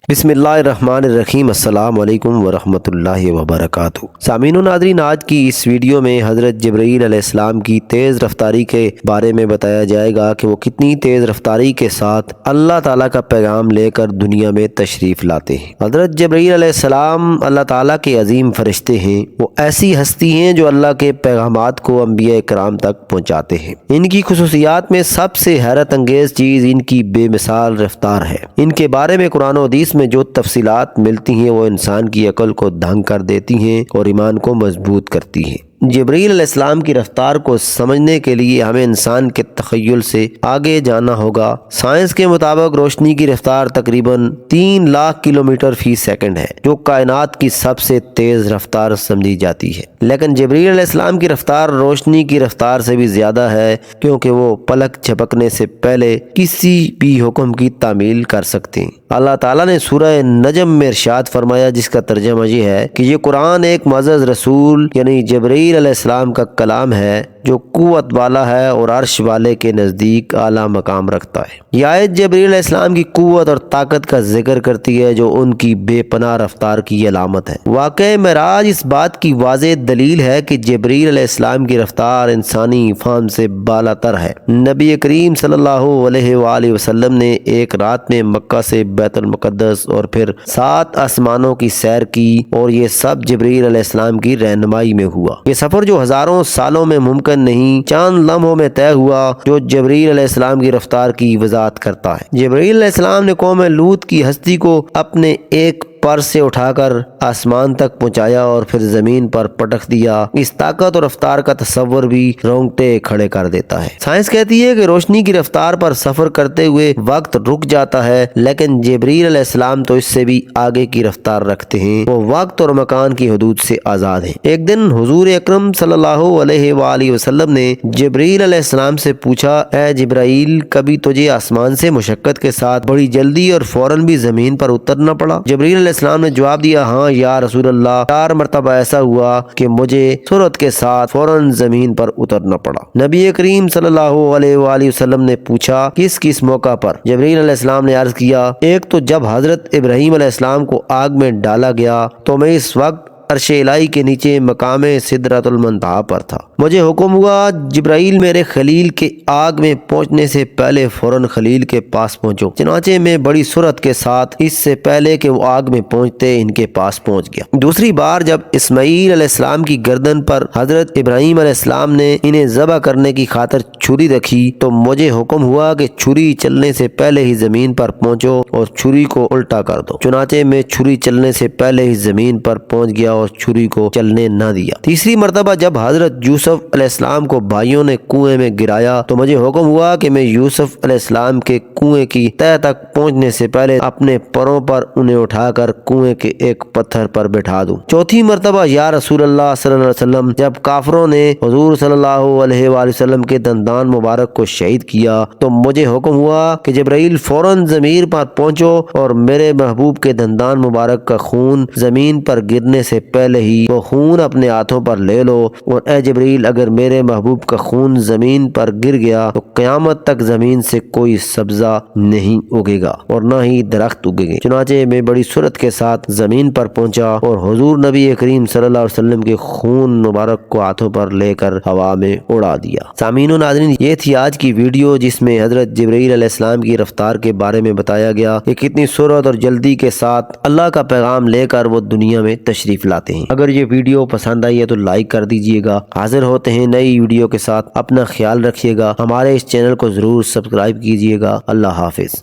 بسم اللہ الرحمن الرحیم۔ السلام علیکم ورحمۃ اللہ وبرکاتہ۔ سامعین و ناظرین، آج کی اس ویڈیو میں حضرت جبرائیل علیہ السلام کی تیز رفتاری کے بارے میں بتایا جائے گا کہ وہ کتنی تیز رفتاری کے ساتھ اللہ تعالیٰ کا پیغام لے کر دنیا میں تشریف لاتے ہیں۔ حضرت جبرائیل علیہ السلام اللہ تعالیٰ کے عظیم فرشتے ہیں۔ وہ ایسی ہستی ہیں جو اللہ کے پیغامات کو انبیاء کرام تک پہنچاتے ہیں۔ ان کی خصوصیات میں سب سے حیرت انگیز چیز ان کی بے مثال رفتار ہے۔ ان کے بارے میں قرآن و حدیث میں جو تفصیلات ملتی ہیں وہ انسان کی عقل کو دھنگ کر دیتی ہیں اور ایمان کو مضبوط کرتی ہیں۔ جبرائیل علیہ السلام کی رفتار کو سمجھنے کے لیے ہمیں انسان کے تخیل سے آگے جانا ہوگا۔ سائنس کے مطابق روشنی کی رفتار تقریباً 3 لاکھ کلومیٹر فی سیکنڈ ہے، جو کائنات کی سب سے تیز رفتار سمجھی جاتی ہے۔ لیکن جبرائیل علیہ السلام کی رفتار روشنی کی رفتار سے بھی زیادہ ہے، کیونکہ وہ پلک جھپکنے سے پہلے کسی بھی حکم کی تعمیل کر سکتے ہیں۔ اللہ تعالیٰ نے سورہ نجم میں ارشاد فرمایا، جس کا ترجمہ یہ ہے کہ یہ قرآن ایک معزز رسول یعنی جبرائیل علیہ السلام کا کلام ہے، جو قوت والا ہے اور عرش والے کے نزدیک اعلیٰ مقام رکھتا ہے۔ یہ آیت جبرائیل علیہ السلام کی قوت اور طاقت کا ذکر کرتی ہے، جو ان کی بے پناہ رفتار کی علامت ہے۔ واقعہ معراج اس بات کی واضح دلیل ہے کہ جبرائیل علیہ السلام کی رفتار انسانی فہم سے بالاتر ہے۔ نبی کریم صلی اللہ علیہ وآلہ وسلم نے ایک رات میں مکہ سے بیت المقدس اور پھر 7 آسمانوں کی سیر کی، اور یہ سب جبرائیل علیہ السلام کی رہنمائی میں ہوا۔ یہ سفر جو ہزاروں سالوں میں ممکن نہیں، چند لمحوں میں طے ہوا، جو جبرائیل علیہ السلام کی رفتار کی وضاحت کرتا ہے۔ جبرائیل علیہ السلام نے قوم لوط کی ہستی کو اپنے ایک پر سے اٹھا کر آسمان تک پہنچایا اور پھر زمین پر پٹک دیا۔ اس طاقت اور رفتار کا تصور بھی رونگٹے کھڑے کر دیتا ہے۔ سائنس کہتی ہے کہ روشنی کی رفتار پر سفر کرتے ہوئے وقت رک جاتا ہے، لیکن جبرائیل علیہ السلام تو اس سے بھی آگے کی رفتار رکھتے ہیں۔ وہ وقت اور مکان کی حدود سے آزاد ہیں۔ ایک دن حضور اکرم صلی اللہ علیہ وآلہ وسلم نے جبرائیل علیہ السلام سے پوچھا، اے جبرائیل، کبھی تجھے آسمان سے مشقت کے ساتھ بڑی جلدی اور فوراً بھی زمین پر اترنا پڑا؟ جبرائیل علیہ السلام نے جواب دیا، ہاں یا رسول اللہ، 4 مرتبہ ایسا ہوا کہ مجھے سرعت کے ساتھ فوراً زمین پر اترنا پڑا۔ نبی کریم صلی اللہ علیہ وآلہ وسلم نے پوچھا، کس موقع پر؟ جبرائیل علیہ السلام نے عرض کیا، ایک تو جب حضرت ابراہیم علیہ السلام کو آگ میں ڈالا گیا تو میں اس وقت عرش الہی کے نیچے مقام سدرۃ المنتہا پر تھا۔ مجھے حکم ہوا، جبرائیل میرے خلیل کے آگ میں پہنچنے سے پہلے فوراً خلیل کے پاس پہنچو۔ چنانچہ میں بڑی سرعت کے ساتھ اس سے پہلے کہ وہ آگ میں پہنچتے ان کے پاس پہنچ گیا۔ دوسری بار جب اسماعیل علیہ السلام کی گردن پر حضرت ابراہیم علیہ السلام نے انہیں ذبح کرنے کی خاطر چھری رکھی تو مجھے حکم ہوا کہ چھری چلنے سے پہلے ہی زمین پر پہنچو اور چھری کو الٹا کر دو۔ چنانچہ میں چھری چلنے سے پہلے ہی زمین پر پہنچ گیا اور چھری کو چلنے نہ دیا۔ تیسری مرتبہ جب حضرت یوسف علیہ السلام کو بھائیوں نے کنویں میں گرایا تو مجھے حکم ہوا کہ میں یوسف علیہ السلام کے کنویں کی تہہ تک پہنچنے سے پہلے اپنے پروں پر انہیں اٹھا کر کنویں کے ایک پتھر پر بٹھا دوں۔ چوتھی مرتبہ یا رسول اللہ صلی اللہ علیہ وسلم، جب کافروں نے حضور صلی اللہ علیہ وآلہ وسلم کے دندان مبارک کو شہید کیا تو مجھے حکم ہوا کہ جبرائیل فوراً زمین پر پہنچو اور میرے محبوب کے دندان مبارک کا خون زمین پر گرنے سے پہلے ہی وہ خون اپنے ہاتھوں پر لے لو، اور اے جبرائیل، اگر میرے محبوب کا خون زمین پر گر گیا تو قیامت تک زمین سے کوئی سبزہ نہیں اگے گا اور نہ ہی درخت اگے گے۔ چنانچہ میں بڑی سرعت کے ساتھ زمین پر پہنچا اور حضور نبی کریم صلی اللہ علیہ وسلم کے خون مبارک کو ہاتھوں پر لے کر ہوا میں اڑا دیا۔ سامعین و ناظرین، یہ تھی آج کی ویڈیو جس میں حضرت جبرائیل علیہ السلام کی رفتار کے بارے میں بتایا گیا کہ کتنی سرعت اور جلدی کے ساتھ اللہ کا پیغام لے کر وہ دنیا میں تشریف لاتے ہیں۔ اگر یہ ویڈیو پسند آئی ہے تو لائک کر دیجئے گا۔ حاضر ہوتے ہیں نئی ویڈیو کے ساتھ، اپنا خیال رکھیے گا، ہمارے اس چینل کو ضرور سبسکرائب کیجئے گا۔ اللہ حافظ۔